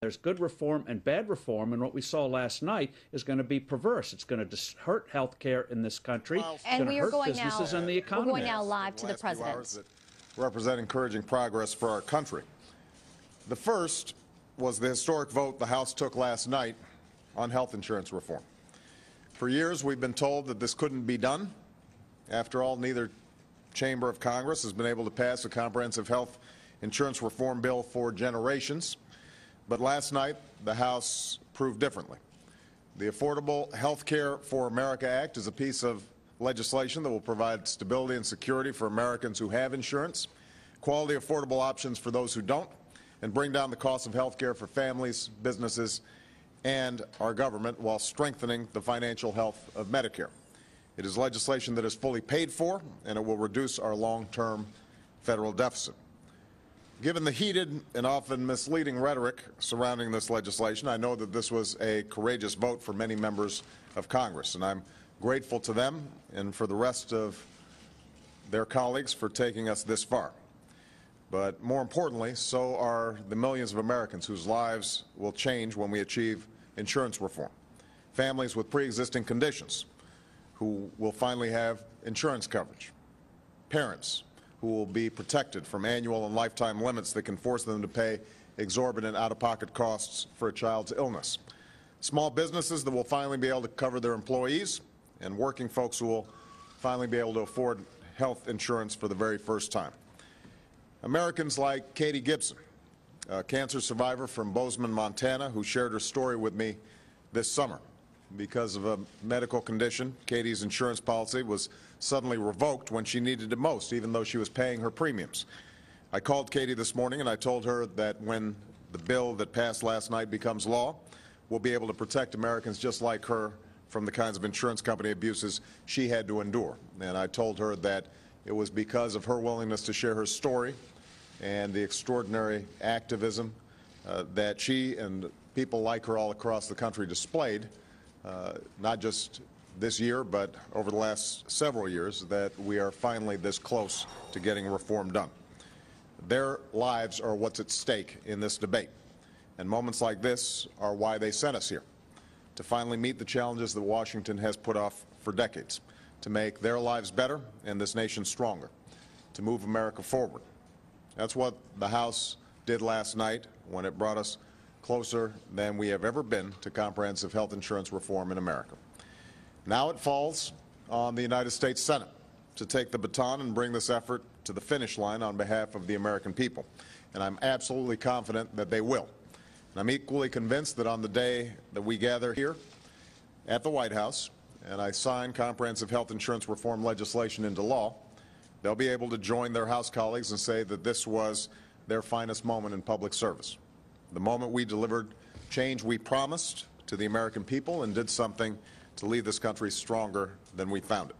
There's good reform and bad reform, and what we saw last night is going to be perverse. It's going to hurt health care in this country. And we are going businesses now. and the economy. We're going now live to the president. That represent encouraging progress for our country. The first was the historic vote the House took last night on health insurance reform. For years, we've been told that this couldn't be done. After all, neither chamber of Congress has been able to pass a comprehensive health insurance reform bill for generations. But last night, the House proved differently. The Affordable Health Care for America Act is a piece of legislation that will provide stability and security for Americans who have insurance, quality affordable options for those who don't, and bring down the cost of health care for families, businesses, and our government while strengthening the financial health of Medicare. It is legislation that is fully paid for, and it will reduce our long-term federal deficit. Given the heated and often misleading rhetoric surrounding this legislation, I know that this was a courageous vote for many members of Congress, and I'm grateful to them and for the rest of their colleagues for taking us this far. But more importantly, so are the millions of Americans whose lives will change when we achieve insurance reform. Families with pre-existing conditions who will finally have insurance coverage. Parents who will be protected from annual and lifetime limits that can force them to pay exorbitant out-of-pocket costs for a child's illness. Small businesses that will finally be able to cover their employees, and working folks who will finally be able to afford health insurance for the very first time. Americans like Katie Gibson, a cancer survivor from Bozeman, Montana, who shared her story with me this summer. Because of a medical condition, Katie's insurance policy was suddenly revoked when she needed it most, even though she was paying her premiums. I called Katie this morning and I told her that when the bill that passed last night becomes law, we'll be able to protect Americans just like her from the kinds of insurance company abuses she had to endure. And I told her that it was because of her willingness to share her story and the extraordinary activism that she and people like her all across the country displayed, not just this year, but over the last several years, that we are finally this close to getting reform done. Their lives are what's at stake in this debate, and moments like this are why they sent us here, to finally meet the challenges that Washington has put off for decades, to make their lives better and this nation stronger, to move America forward. That's what the House did last night when it brought us closer than we have ever been to comprehensive health insurance reform in America. Now it falls on the United States Senate to take the baton and bring this effort to the finish line on behalf of the American people. And I'm absolutely confident that they will. And I'm equally convinced that on the day that we gather here at the White House and I sign comprehensive health insurance reform legislation into law, they'll be able to join their House colleagues and say that this was their finest moment in public service. The moment we delivered change we promised to the American people and did something to leave this country stronger than we found it.